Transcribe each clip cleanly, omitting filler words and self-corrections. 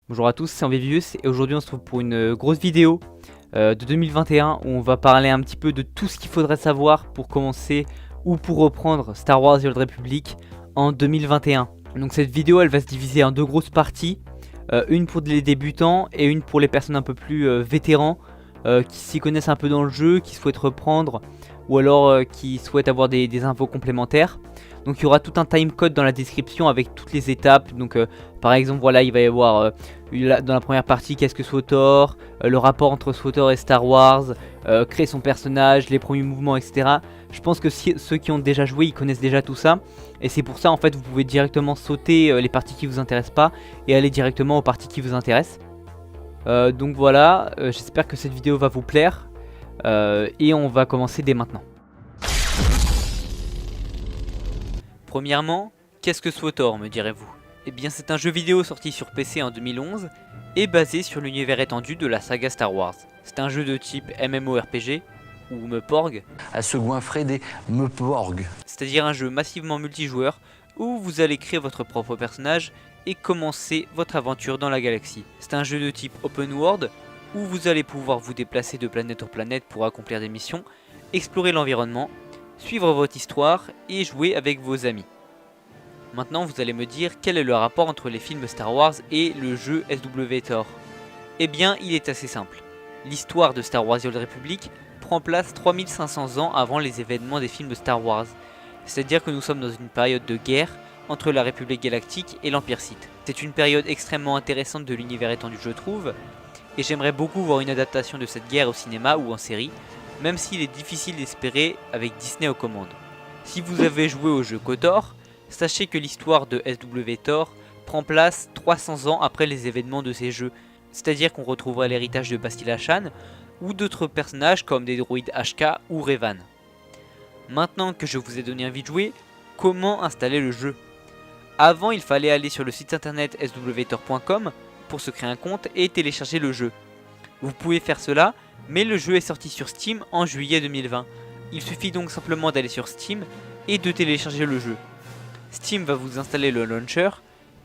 Bonjour à tous, c'est Envivius et aujourd'hui on se trouve pour une grosse vidéo de 2021 où on va parler un petit peu de tout ce qu'il faudrait savoir pour commencer ou pour reprendre Star Wars The Old Republic en 2021. Donc cette vidéo elle va se diviser en deux grosses parties, une pour les débutants et une pour les personnes un peu plus vétérans qui s'y connaissent un peu dans le jeu, qui souhaitent reprendre ou alors qui souhaitent avoir des infos complémentaires. Donc il y aura tout un timecode dans la description avec toutes les étapes. Donc par exemple voilà, il va y avoir dans la première partie qu'est-ce que SWTOR, le rapport entre SWTOR et Star Wars, créer son personnage, les premiers mouvements, etc. Je pense que ceux qui ont déjà joué ils connaissent déjà tout ça. Et c'est pour ça en fait vous pouvez directement sauter les parties qui vous intéressent pas et aller directement aux parties qui vous intéressent. Donc voilà, j'espère que cette vidéo va vous plaire et on va commencer dès maintenant. Premièrement, qu'est-ce que SWTOR, me direz-vous? Eh bien c'est un jeu vidéo sorti sur PC en 2011 et basé sur l'univers étendu de la saga Star Wars. C'est un jeu de type MMORPG ou MEPORG, à se goinfrer des MEPORG, c'est-à-dire un jeu massivement multijoueur où vous allez créer votre propre personnage et commencer votre aventure dans la galaxie. C'est un jeu de type Open World où vous allez pouvoir vous déplacer de planète en planète pour accomplir des missions, explorer l'environnement, suivre votre histoire et jouer avec vos amis. Maintenant vous allez me dire quel est le rapport entre les films Star Wars et le jeu SWTOR. Eh bien il est assez simple. L'histoire de Star Wars The Old Republic prend place 3500 ans avant les événements des films Star Wars. C'est-à-dire que nous sommes dans une période de guerre entre la République Galactique et l'Empire Sith. C'est une période extrêmement intéressante de l'univers étendu je trouve, et j'aimerais beaucoup voir une adaptation de cette guerre au cinéma ou en série, même s'il est difficile d'espérer avec Disney aux commandes. Si vous avez joué au jeu KOTOR, sachez que l'histoire de SWTOR prend place 300 ans après les événements de ces jeux, c'est-à-dire qu'on retrouvera l'héritage de Bastila Shan ou d'autres personnages comme des droïdes HK ou Revan. Maintenant que je vous ai donné envie de jouer, comment installer le jeu? Avant, il fallait aller sur le site internet swtor.com pour se créer un compte et télécharger le jeu. Vous pouvez faire cela, mais le jeu est sorti sur Steam en juillet 2020. Il suffit donc simplement d'aller sur Steam et de télécharger le jeu. Steam va vous installer le launcher,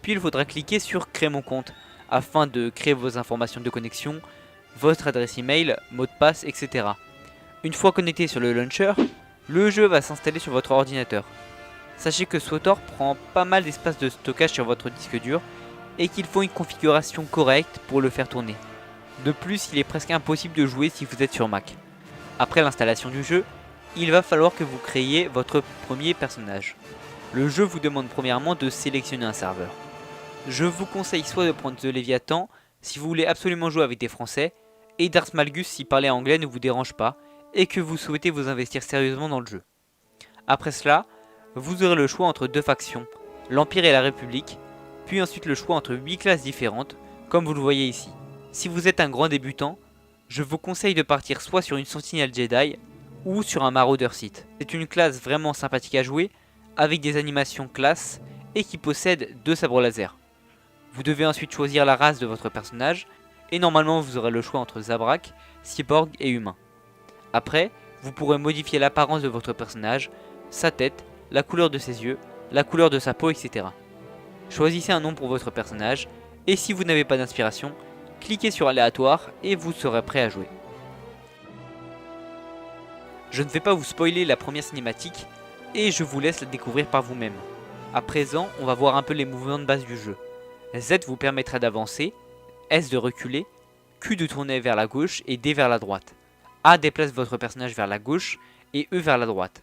puis il faudra cliquer sur créer mon compte afin de créer vos informations de connexion, votre adresse email, mot de passe, etc. Une fois connecté sur le launcher, le jeu va s'installer sur votre ordinateur. Sachez que SWTOR prend pas mal d'espace de stockage sur votre disque dur et qu'il faut une configuration correcte pour le faire tourner. De plus, il est presque impossible de jouer si vous êtes sur Mac. Après l'installation du jeu, il va falloir que vous créiez votre premier personnage. Le jeu vous demande premièrement de sélectionner un serveur. Je vous conseille soit de prendre The Leviathan si vous voulez absolument jouer avec des Français, et Darth Malgus si parler anglais ne vous dérange pas et que vous souhaitez vous investir sérieusement dans le jeu. Après cela, vous aurez le choix entre deux factions, l'Empire et la République, puis ensuite le choix entre 8 classes différentes, comme vous le voyez ici. Si vous êtes un grand débutant, je vous conseille de partir soit sur une Sentinelle Jedi ou sur un Marauder Sith. C'est une classe vraiment sympathique à jouer, avec des animations classe et qui possède 2 sabres laser. Vous devez ensuite choisir la race de votre personnage, et normalement vous aurez le choix entre Zabrak, Cyborg et Humain. Après, vous pourrez modifier l'apparence de votre personnage, sa tête, la couleur de ses yeux, la couleur de sa peau, etc. Choisissez un nom pour votre personnage, et si vous n'avez pas d'inspiration, cliquez sur aléatoire et vous serez prêt à jouer. Je ne vais pas vous spoiler la première cinématique, et je vous laisse la découvrir par vous-même. À présent, on va voir un peu les mouvements de base du jeu. Z vous permettra d'avancer, S de reculer, Q de tourner vers la gauche et D vers la droite. A déplace votre personnage vers la gauche et E vers la droite.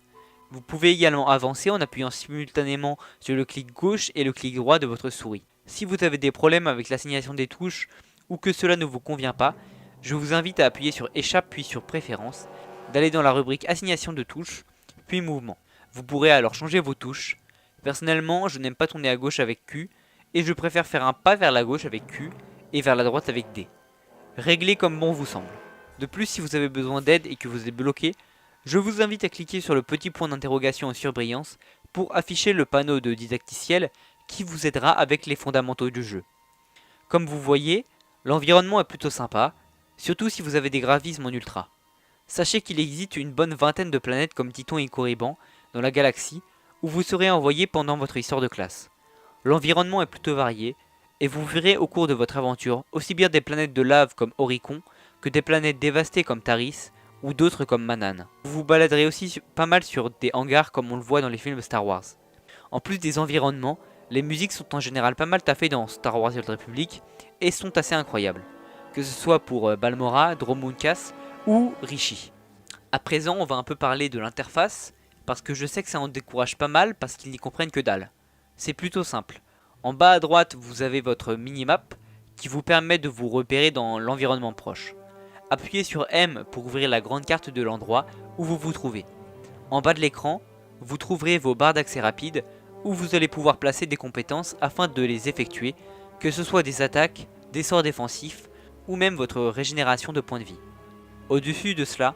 Vous pouvez également avancer en appuyant simultanément sur le clic gauche et le clic droit de votre souris. Si vous avez des problèmes avec l'assignation des touches ou que cela ne vous convient pas, je vous invite à appuyer sur échappe puis sur préférences, d'aller dans la rubrique assignation de touches, puis mouvement. Vous pourrez alors changer vos touches. Personnellement, je n'aime pas tourner à gauche avec Q et je préfère faire un pas vers la gauche avec Q et vers la droite avec D. Réglez comme bon vous semble. De plus, si vous avez besoin d'aide et que vous êtes bloqué, je vous invite à cliquer sur le petit point d'interrogation en surbrillance pour afficher le panneau de didacticiel qui vous aidera avec les fondamentaux du jeu. Comme vous voyez, l'environnement est plutôt sympa, surtout si vous avez des graphismes en ultra. Sachez qu'il existe une bonne vingtaine de planètes comme Titon et Corriban dans la galaxie où vous serez envoyé pendant votre histoire de classe. L'environnement est plutôt varié et vous verrez au cours de votre aventure aussi bien des planètes de lave comme Oricon que des planètes dévastées comme Taris ou d'autres comme Manaan. Vous vous baladerez aussi pas mal sur des hangars comme on le voit dans les films Star Wars. En plus des environnements, les musiques sont en général pas mal taffées dans Star Wars The Old Republic et sont assez incroyables, que ce soit pour Balmorra, Dromundkas ou Rishi. À présent, on va un peu parler de l'interface, parce que je sais que ça en décourage pas mal parce qu'ils n'y comprennent que dalle. C'est plutôt simple. En bas à droite, vous avez votre minimap qui vous permet de vous repérer dans l'environnement proche. Appuyez sur M pour ouvrir la grande carte de l'endroit où vous vous trouvez. En bas de l'écran, vous trouverez vos barres d'accès rapide où vous allez pouvoir placer des compétences afin de les effectuer, que ce soit des attaques, des sorts défensifs ou même votre régénération de points de vie. Au-dessus de cela,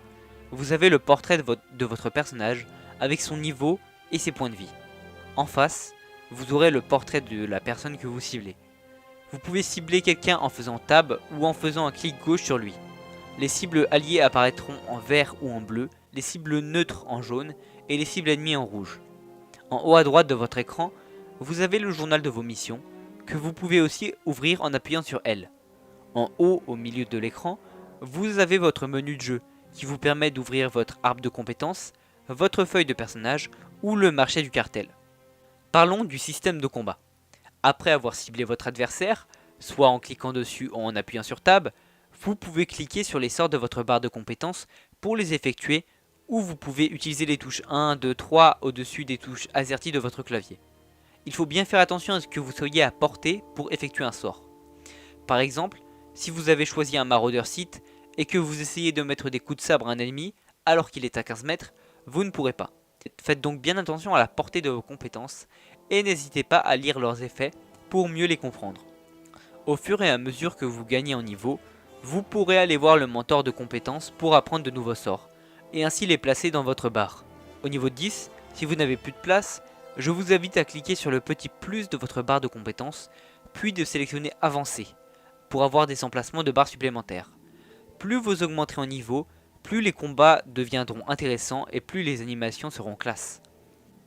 vous avez le portrait de votre personnage avec son niveau et ses points de vie. En face, vous aurez le portrait de la personne que vous ciblez. Vous pouvez cibler quelqu'un en faisant tab ou en faisant un clic gauche sur lui. Les cibles alliées apparaîtront en vert ou en bleu, les cibles neutres en jaune et les cibles ennemies en rouge. En haut à droite de votre écran, vous avez le journal de vos missions, que vous pouvez aussi ouvrir en appuyant sur L. En haut au milieu de l'écran, vous avez votre menu de jeu, qui vous permet d'ouvrir votre arbre de compétences, votre feuille de personnage ou le marché du cartel. Parlons du système de combat. Après avoir ciblé votre adversaire, soit en cliquant dessus ou en appuyant sur Tab, vous pouvez cliquer sur les sorts de votre barre de compétences pour les effectuer, ou vous pouvez utiliser les touches 1, 2, 3 au-dessus des touches AZERTY de votre clavier. Il faut bien faire attention à ce que vous soyez à portée pour effectuer un sort. Par exemple, si vous avez choisi un maraudeur site et que vous essayez de mettre des coups de sabre à un ennemi alors qu'il est à 15 mètres, vous ne pourrez pas. Faites donc bien attention à la portée de vos compétences et n'hésitez pas à lire leurs effets pour mieux les comprendre. Au fur et à mesure que vous gagnez en niveau, vous pourrez aller voir le mentor de compétences pour apprendre de nouveaux sorts et ainsi les placer dans votre barre. Au niveau 10, si vous n'avez plus de place, je vous invite à cliquer sur le petit plus de votre barre de compétences, puis de sélectionner avancé pour avoir des emplacements de barres supplémentaires. Plus vous augmenterez en niveau, plus les combats deviendront intéressants et plus les animations seront classe.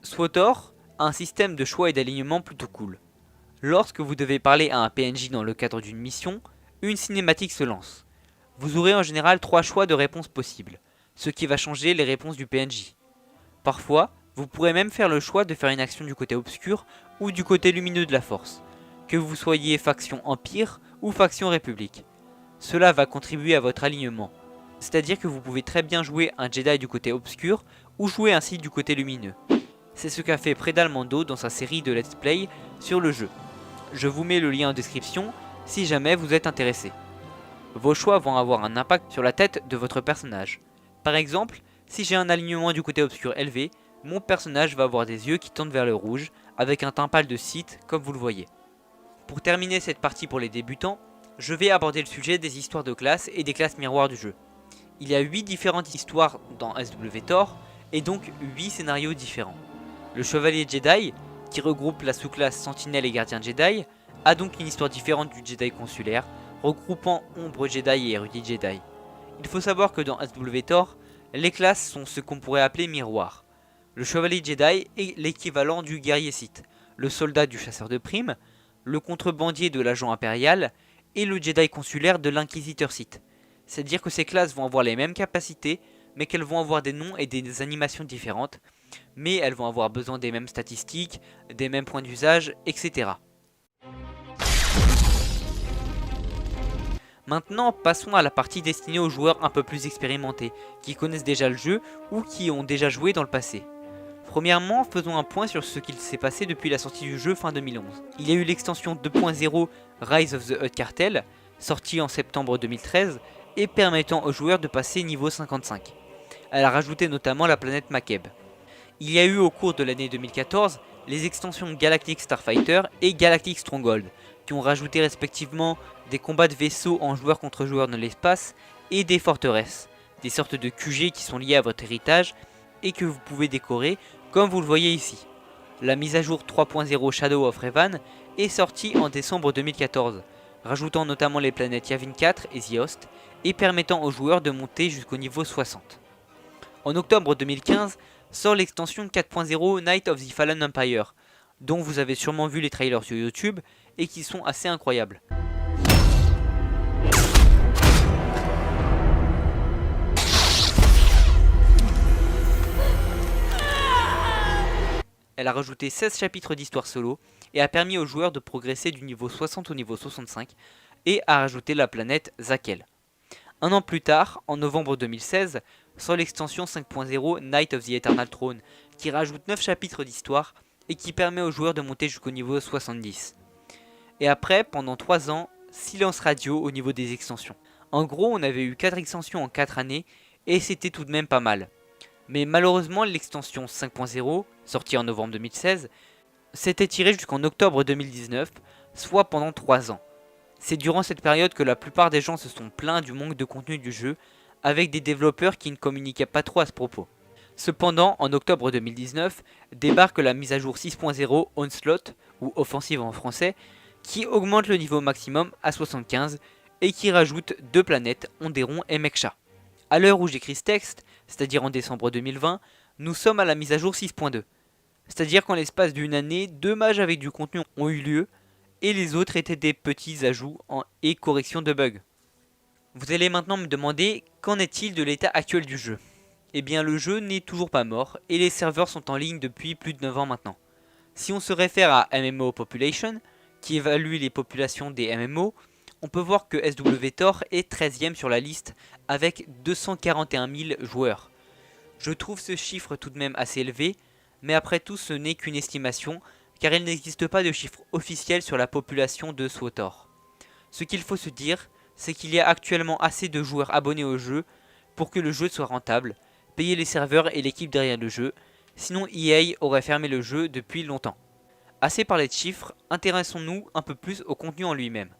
SWTOR a un système de choix et d'alignement plutôt cool. Lorsque vous devez parler à un PNJ dans le cadre d'une mission, une cinématique se lance. Vous aurez en général 3 choix de réponses possibles, ce qui va changer les réponses du PNJ. Parfois, vous pourrez même faire le choix de faire une action du côté obscur ou du côté lumineux de la force, que vous soyez faction Empire ou faction République. Cela va contribuer à votre alignement, c'est-à-dire que vous pouvez très bien jouer un Jedi du côté obscur ou jouer un Sith du côté lumineux. C'est ce qu'a fait Predalmando dans sa série de let's play sur le jeu. Je vous mets le lien en description si jamais vous êtes intéressé. Vos choix vont avoir un impact sur la tête de votre personnage. Par exemple, si j'ai un alignement du côté obscur élevé, mon personnage va avoir des yeux qui tendent vers le rouge avec un teint pâle de Sith comme vous le voyez. Pour terminer cette partie pour les débutants, je vais aborder le sujet des histoires de classe et des classes miroirs du jeu. Il y a 8 différentes histoires dans SWTOR et donc 8 scénarios différents. Le Chevalier Jedi, qui regroupe la sous-classe Sentinelle et Gardien Jedi, a donc une histoire différente du Jedi consulaire, regroupant Ombre Jedi et Érudit Jedi. Il faut savoir que dans SWTOR, les classes sont ce qu'on pourrait appeler miroirs. Le Chevalier Jedi est l'équivalent du guerrier Sith, le soldat du chasseur de primes, le contrebandier de l'agent impérial et le Jedi consulaire de l'inquisiteur Sith. C'est-à-dire que ces classes vont avoir les mêmes capacités, mais qu'elles vont avoir des noms et des animations différentes, mais elles vont avoir besoin des mêmes statistiques, des mêmes points d'usage, etc. Maintenant, passons à la partie destinée aux joueurs un peu plus expérimentés, qui connaissent déjà le jeu ou qui ont déjà joué dans le passé. Premièrement, faisons un point sur ce qu'il s'est passé depuis la sortie du jeu fin 2011. Il y a eu l'extension 2.0 Rise of the Hutt Cartel, sortie en septembre 2013, et permettant aux joueurs de passer niveau 55. Elle a rajouté notamment la planète Makeb. Il y a eu au cours de l'année 2014 les extensions Galactic Starfighter et Galactic Stronghold, qui ont rajouté respectivement des combats de vaisseaux en joueur contre joueur dans l'espace et des forteresses, des sortes de QG qui sont liés à votre héritage et que vous pouvez décorer comme vous le voyez ici. La mise à jour 3.0 Shadow of Revan est sortie en décembre 2014, rajoutant notamment les planètes Yavin 4 et The Host et permettant aux joueurs de monter jusqu'au niveau 60. En octobre 2015 sort l'extension 4.0 Night of the Fallen Empire, dont vous avez sûrement vu les trailers sur YouTube et qui sont assez incroyables. Elle a rajouté 16 chapitres d'histoire solo et a permis aux joueurs de progresser du niveau 60 au niveau 65 et a rajouté la planète Zakel. Un an plus tard, en novembre 2016, sort l'extension 5.0 Night of the Eternal Throne qui rajoute 9 chapitres d'histoire et qui permet aux joueurs de monter jusqu'au niveau 70. Et après, pendant 3 ans, silence radio au niveau des extensions. En gros, on avait eu 4 extensions en 4 années et c'était tout de même pas mal. Mais malheureusement, l'extension 5.0, sortie en novembre 2016, s'était tirée jusqu'en octobre 2019, soit pendant 3 ans. C'est durant cette période que la plupart des gens se sont plaints du manque de contenu du jeu, avec des développeurs qui ne communiquaient pas trop à ce propos. Cependant, en octobre 2019, débarque la mise à jour 6.0 Onslaught, ou Offensive en français, qui augmente le niveau maximum à 75 et qui rajoute 2 planètes, Onderon et Meksha. À l'heure où j'écris ce texte, c'est-à-dire en décembre 2020, nous sommes à la mise à jour 6.2. C'est-à-dire qu'en l'espace d'une année, 2 mages avec du contenu ont eu lieu, et les autres étaient des petits ajouts et corrections de bugs. Vous allez maintenant me demander, qu'en est-il de l'état actuel du jeu ? Eh bien le jeu n'est toujours pas mort, et les serveurs sont en ligne depuis plus de 9 ans maintenant. Si on se réfère à MMO Population, qui évalue les populations des MMO, on peut voir que SWTOR est 13ème sur la liste avec 241 000 joueurs. Je trouve ce chiffre tout de même assez élevé, mais après tout ce n'est qu'une estimation, car il n'existe pas de chiffre officiel sur la population de SWTOR. Ce qu'il faut se dire, c'est qu'il y a actuellement assez de joueurs abonnés au jeu pour que le jeu soit rentable, payer les serveurs et l'équipe derrière le jeu, sinon EA aurait fermé le jeu depuis longtemps. Assez parlé de chiffres, intéressons-nous un peu plus au contenu en lui-même.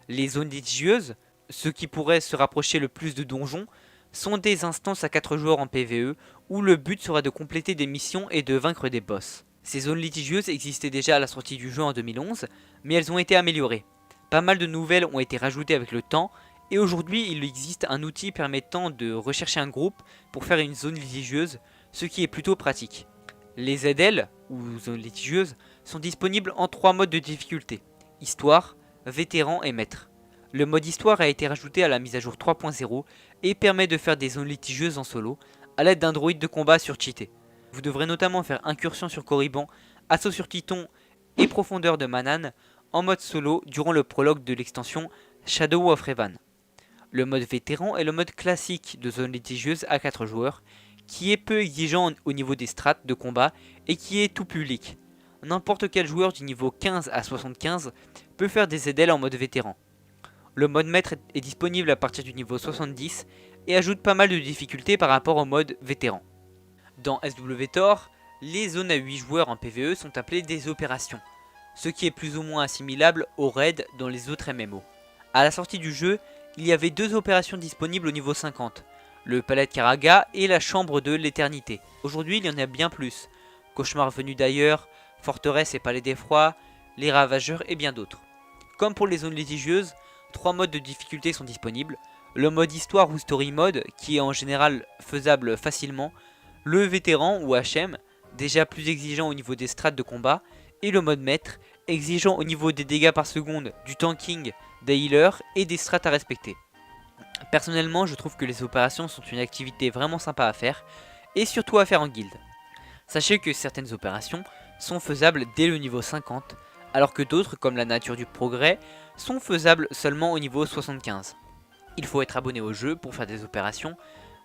Les zones litigieuses, ce qui pourrait se rapprocher le plus de donjons, sont des instances à 4 joueurs en PvE où le but sera de compléter des missions et de vaincre des boss. Ces zones litigieuses existaient déjà à la sortie du jeu en 2011, mais elles ont été améliorées. Pas mal de nouvelles ont été rajoutées avec le temps, et aujourd'hui il existe un outil permettant de rechercher un groupe pour faire une zone litigieuse, ce qui est plutôt pratique. Les ZL, ou zones litigieuses, sont disponibles en 3 modes de difficulté, Histoire, Vétéran et Maître. Le mode Histoire a été rajouté à la mise à jour 3.0 et permet de faire des zones litigieuses en solo, à l'aide d'un droïde de combat surcheaté. Vous devrez notamment faire incursion sur Korriban, assaut sur Titon et profondeur de Manaan en mode solo durant le prologue de l'extension Shadow of Revan. Le mode vétéran est le mode classique de zone litigieuse à 4 joueurs, qui est peu exigeant au niveau des strats de combat et qui est tout public. N'importe quel joueur du niveau 15 à 75 peut faire des ZL en mode vétéran. Le mode maître est disponible à partir du niveau 70 et ajoute pas mal de difficultés par rapport au mode vétéran. Dans SWTOR, les zones à 8 joueurs en PvE sont appelées des opérations, ce qui est plus ou moins assimilable aux raids dans les autres MMO. À la sortie du jeu, il y avait 2 opérations disponibles au niveau 50, le palais de Karaga et la chambre de l'éternité. Aujourd'hui il y en a bien plus, Cauchemar venu d'ailleurs, Forteresse et palais d'effroi, les ravageurs et bien d'autres. Comme pour les zones litigieuses, 3 modes de difficulté sont disponibles, le mode histoire ou story mode qui est en général faisable facilement, le vétéran ou HM, déjà plus exigeant au niveau des strats de combat, et le mode maître, exigeant au niveau des dégâts par seconde, du tanking, des healers et des strats à respecter. Personnellement, je trouve que les opérations sont une activité vraiment sympa à faire, et surtout à faire en guilde. Sachez que certaines opérations sont faisables dès le niveau 50, alors que d'autres, comme la nature du progrès, sont faisables seulement au niveau 75. Il faut être abonné au jeu pour faire des opérations,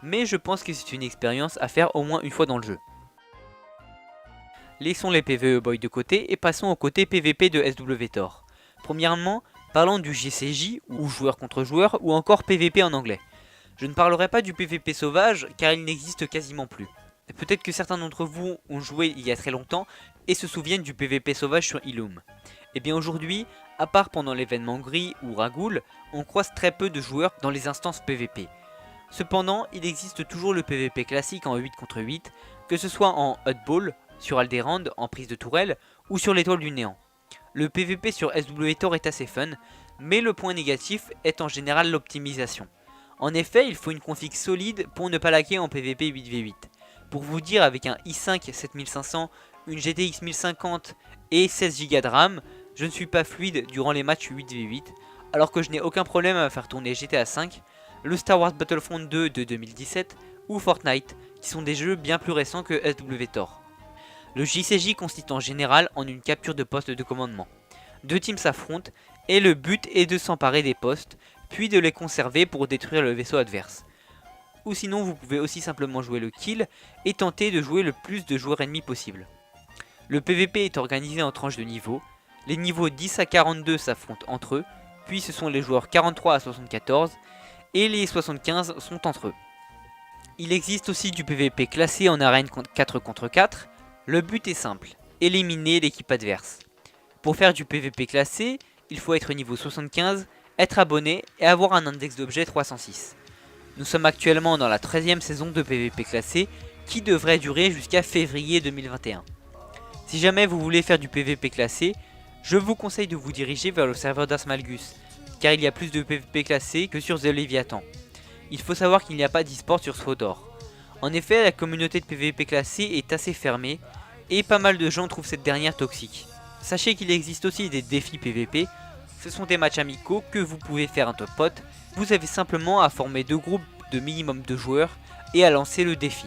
mais je pense que c'est une expérience à faire au moins une fois dans le jeu. Laissons les PvE boys de côté et passons au côté PvP de SWTOR. Premièrement, parlons du GCJ, ou joueur contre joueur, ou encore PvP en anglais. Je ne parlerai pas du PvP sauvage, car il n'existe quasiment plus. Peut-être que certains d'entre vous ont joué il y a très longtemps et se souviennent du PvP sauvage sur Illum. Et bien aujourd'hui, à part pendant l'événement gris ou Ragoul, on croise très peu de joueurs dans les instances PvP. Cependant, il existe toujours le PvP classique en 8 contre 8, que ce soit en Hutball, sur Alderaan en prise de tourelle, ou sur l'étoile du néant. Le PvP sur SWTOR est assez fun, mais le point négatif est en général l'optimisation. En effet, il faut une config solide pour ne pas laquer en PvP 8v8. Pour vous dire, avec un i5 7500, une GTX 1050 et 16 Go de RAM, je ne suis pas fluide durant les matchs 8v8, alors que je n'ai aucun problème à faire tourner GTA V, le Star Wars Battlefront 2 de 2017 ou Fortnite, qui sont des jeux bien plus récents que SWTOR. Le JCJ consiste en général en une capture de poste de commandement. Deux teams s'affrontent et le but est de s'emparer des postes, puis de les conserver pour détruire le vaisseau adverse. Ou sinon vous pouvez aussi simplement jouer le kill et tenter de jouer le plus de joueurs ennemis possible. Le PVP est organisé en tranches de niveaux, les niveaux 10 à 42 s'affrontent entre eux, puis ce sont les joueurs 43 à 74 et les 75 sont entre eux. Il existe aussi du PVP classé en arène 4 contre 4, le but est simple, éliminer l'équipe adverse. Pour faire du PVP classé, il faut être niveau 75, être abonné et avoir un index d'objet 306. Nous sommes actuellement dans la 13e saison de PVP classé qui devrait durer jusqu'à février 2021. Si jamais vous voulez faire du PVP classé, je vous conseille de vous diriger vers le serveur d'Arsmalgus, car il y a plus de PVP classé que sur The Leviathan. Il faut savoir qu'il n'y a pas d'e-sport sur SWTOR. En effet, la communauté de PVP classé est assez fermée, et pas mal de gens trouvent cette dernière toxique. Sachez qu'il existe aussi des défis PVP, ce sont des matchs amicaux que vous pouvez faire entre potes, vous avez simplement à former 2 groupes de minimum 2 joueurs et à lancer le défi.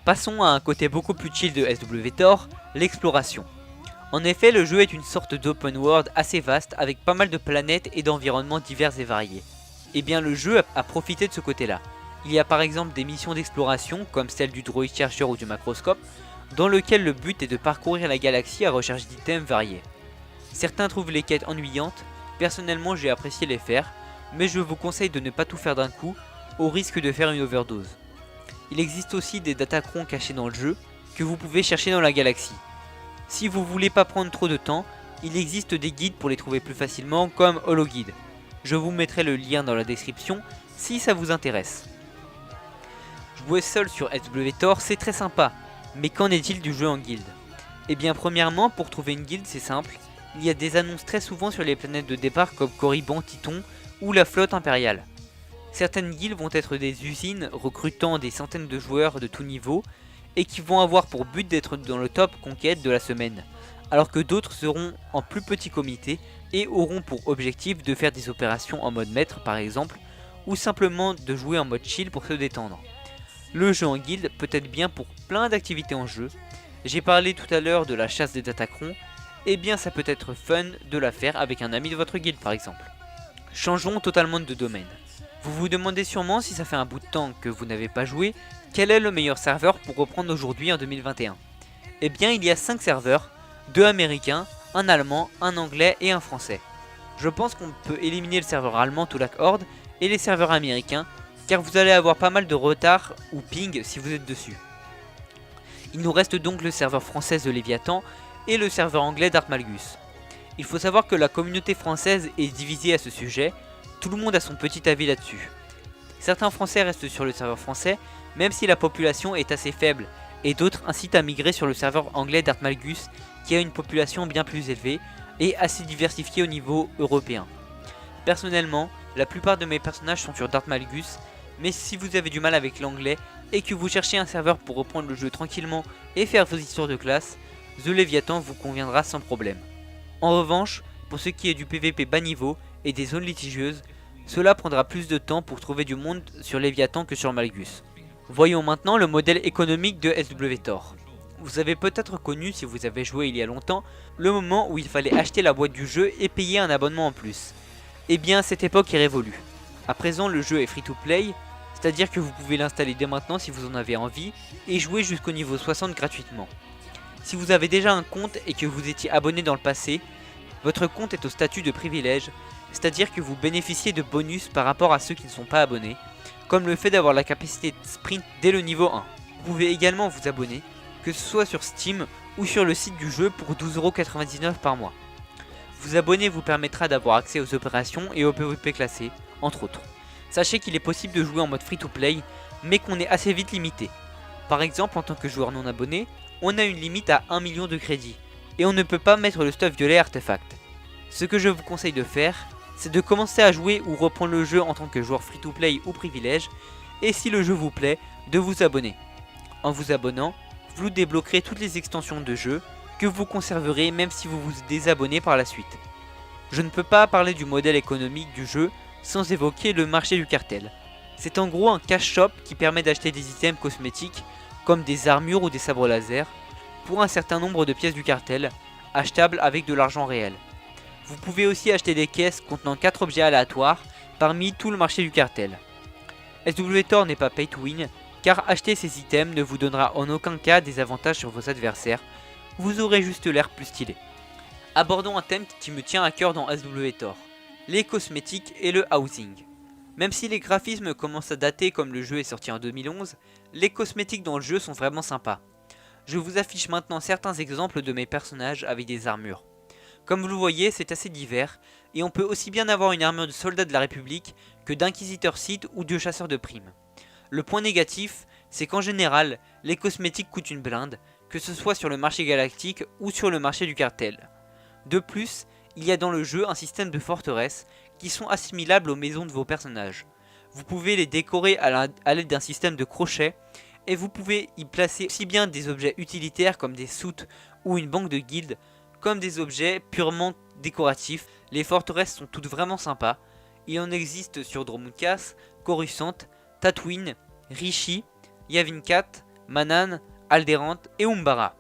Passons à un côté beaucoup plus chill de SWTOR, l'exploration. En effet, le jeu est une sorte d'open world assez vaste avec pas mal de planètes et d'environnements divers et variés. Et bien le jeu a profité de ce côté-là. Il y a par exemple des missions d'exploration comme celle du Droid Chercher ou du Macroscope, dans lequel le but est de parcourir la galaxie à recherche d'items variés. Certains trouvent les quêtes ennuyantes, personnellement j'ai apprécié les faire, mais je vous conseille de ne pas tout faire d'un coup, au risque de faire une overdose. Il existe aussi des datacrons cachés dans le jeu, que vous pouvez chercher dans la galaxie. Si vous voulez pas prendre trop de temps, il existe des guides pour les trouver plus facilement comme HoloGuide. Je vous mettrai le lien dans la description si ça vous intéresse. Jouer seul sur SWTOR c'est très sympa, mais qu'en est-il du jeu en guilde? Eh bien premièrement, pour trouver une guilde c'est simple, il y a des annonces très souvent sur les planètes de départ comme Corriban, Titon ou la flotte impériale. Certaines guildes vont être des usines recrutant des centaines de joueurs de tout niveau et qui vont avoir pour but d'être dans le top conquête de la semaine, alors que d'autres seront en plus petit comité et auront pour objectif de faire des opérations en mode maître par exemple, ou simplement de jouer en mode chill pour se détendre. Le jeu en guilde peut être bien pour plein d'activités en jeu. J'ai parlé tout à l'heure de la chasse des datacrons, et bien ça peut être fun de la faire avec un ami de votre guilde par exemple. Changeons totalement de domaine. Vous vous demandez sûrement si ça fait un bout de temps que vous n'avez pas joué, quel est le meilleur serveur pour reprendre aujourd'hui en 2021 ? Eh bien il y a 5 serveurs, 2 américains, un allemand, un anglais et un français. Je pense qu'on peut éliminer le serveur allemand Tulak Horde et les serveurs américains, car vous allez avoir pas mal de retard ou ping si vous êtes dessus. Il nous reste donc le serveur français de Léviathan et le serveur anglais d'Artmalgus. Il faut savoir que la communauté française est divisée à ce sujet, tout le monde a son petit avis là-dessus. Certains français restent sur le serveur français, même si la population est assez faible, et d'autres incitent à migrer sur le serveur anglais d'Artmalgus, qui a une population bien plus élevée et assez diversifiée au niveau européen. Personnellement, la plupart de mes personnages sont sur Dartmalgus, mais si vous avez du mal avec l'anglais et que vous cherchez un serveur pour reprendre le jeu tranquillement et faire vos histoires de classe, The Leviathan vous conviendra sans problème. En revanche, pour ce qui est du PVP bas niveau et des zones litigieuses, cela prendra plus de temps pour trouver du monde sur Léviathan que sur Malgus. Voyons maintenant le modèle économique de SWTOR. Vous avez peut-être connu, si vous avez joué il y a longtemps, le moment où il fallait acheter la boîte du jeu et payer un abonnement en plus. Eh bien cette époque est révolue. À présent le jeu est free to play, c'est-à-dire que vous pouvez l'installer dès maintenant si vous en avez envie et jouer jusqu'au niveau 60 gratuitement. Si vous avez déjà un compte et que vous étiez abonné dans le passé, votre compte est au statut de privilège, c'est-à-dire que vous bénéficiez de bonus par rapport à ceux qui ne sont pas abonnés, comme le fait d'avoir la capacité de sprint dès le niveau 1. Vous pouvez également vous abonner, que ce soit sur Steam ou sur le site du jeu pour 12,99€ par mois. Vous abonner vous permettra d'avoir accès aux opérations et aux PvP classés, entre autres. Sachez qu'il est possible de jouer en mode free to play, mais qu'on est assez vite limité. Par exemple, en tant que joueur non abonné, on a une limite à 1 million de crédits, et on ne peut pas mettre le stuff violet artefact. Ce que je vous conseille de faire, c'est de commencer à jouer ou reprendre le jeu en tant que joueur free to play ou privilège, et si le jeu vous plaît, de vous abonner. En vous abonnant, vous débloquerez toutes les extensions de jeu, que vous conserverez même si vous vous désabonnez par la suite. Je ne peux pas parler du modèle économique du jeu sans évoquer le marché du cartel. C'est en gros un cash shop qui permet d'acheter des items cosmétiques comme des armures ou des sabres laser pour un certain nombre de pièces du cartel, achetables avec de l'argent réel. Vous pouvez aussi acheter des caisses contenant 4 objets aléatoires parmi tout le marché du cartel. SWTOR n'est pas pay to win, car acheter ces items ne vous donnera en aucun cas des avantages sur vos adversaires, vous aurez juste l'air plus stylé. Abordons un thème qui me tient à cœur dans SWTOR, les cosmétiques et le housing. Même si les graphismes commencent à dater comme le jeu est sorti en 2011, les cosmétiques dans le jeu sont vraiment sympas. Je vous affiche maintenant certains exemples de mes personnages avec des armures. Comme vous le voyez, c'est assez divers, et on peut aussi bien avoir une armure de soldat de la République que d'inquisiteur Sith ou de chasseur de primes. Le point négatif, c'est qu'en général, les cosmétiques coûtent une blinde, que ce soit sur le marché galactique ou sur le marché du cartel. De plus, il y a dans le jeu un système de forteresses qui sont assimilables aux maisons de vos personnages. Vous pouvez les décorer à l'aide d'un système de crochets, et vous pouvez y placer aussi bien des objets utilitaires comme des soutes ou une banque de guildes, comme des objets purement décoratifs. Les forteresses sont toutes vraiment sympas. Il en existe sur Dromundkas, Coruscant, Tatooine, Rishi, Yavin 4, Manaan, Alderaan et Umbara.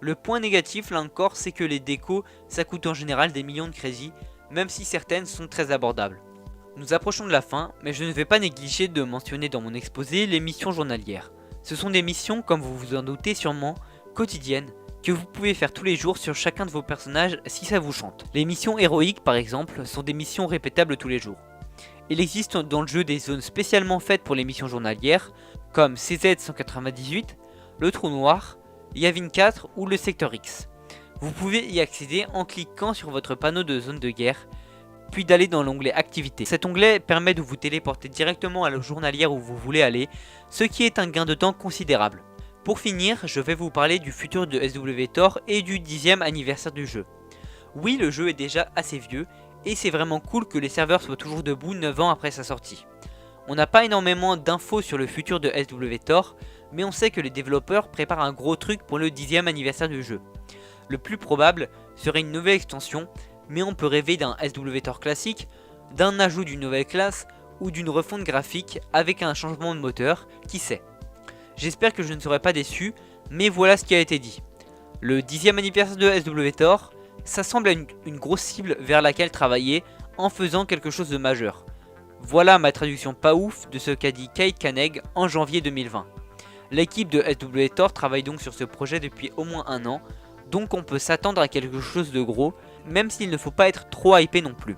Le point négatif là encore, c'est que les décos ça coûte en général des millions de crédits, même si certaines sont très abordables. Nous approchons de la fin, mais je ne vais pas négliger de mentionner dans mon exposé les missions journalières. Ce sont des missions, comme vous vous en doutez sûrement, quotidiennes, que vous pouvez faire tous les jours sur chacun de vos personnages si ça vous chante. Les missions héroïques par exemple sont des missions répétables tous les jours. Il existe dans le jeu des zones spécialement faites pour les missions journalières, comme CZ-198, le Trou Noir, Yavin 4 ou le Secteur X. Vous pouvez y accéder en cliquant sur votre panneau de zone de guerre, puis d'aller dans l'onglet Activités. Cet onglet permet de vous téléporter directement à la journalière où vous voulez aller, ce qui est un gain de temps considérable. Pour finir, je vais vous parler du futur de SWTOR et du 10e anniversaire du jeu. Oui, le jeu est déjà assez vieux, et c'est vraiment cool que les serveurs soient toujours debout 9 ans après sa sortie. On n'a pas énormément d'infos sur le futur de SWTOR, mais on sait que les développeurs préparent un gros truc pour le 10e anniversaire du jeu. Le plus probable serait une nouvelle extension, mais on peut rêver d'un SWTOR classique, d'un ajout d'une nouvelle classe ou d'une refonte graphique avec un changement de moteur, qui sait. J'espère que je ne serai pas déçu, mais voilà ce qui a été dit. Le 10e anniversaire de SWTOR, ça semble une grosse cible vers laquelle travailler en faisant quelque chose de majeur. Voilà ma traduction pas ouf de ce qu'a dit Kate Kanneg en janvier 2020. L'équipe de SWTOR travaille donc sur ce projet depuis au moins un an, donc on peut s'attendre à quelque chose de gros, même s'il ne faut pas être trop hypé non plus.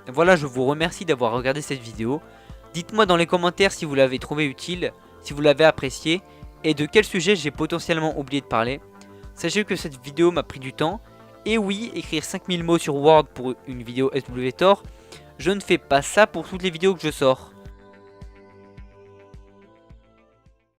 Voilà, je vous remercie d'avoir regardé cette vidéo. Dites-moi dans les commentaires si vous l'avez trouvé utile, si vous l'avez apprécié, et de quel sujet j'ai potentiellement oublié de parler. Sachez que cette vidéo m'a pris du temps, et oui, écrire 5000 mots sur Word pour une vidéo SWTOR, je ne fais pas ça pour toutes les vidéos que je sors.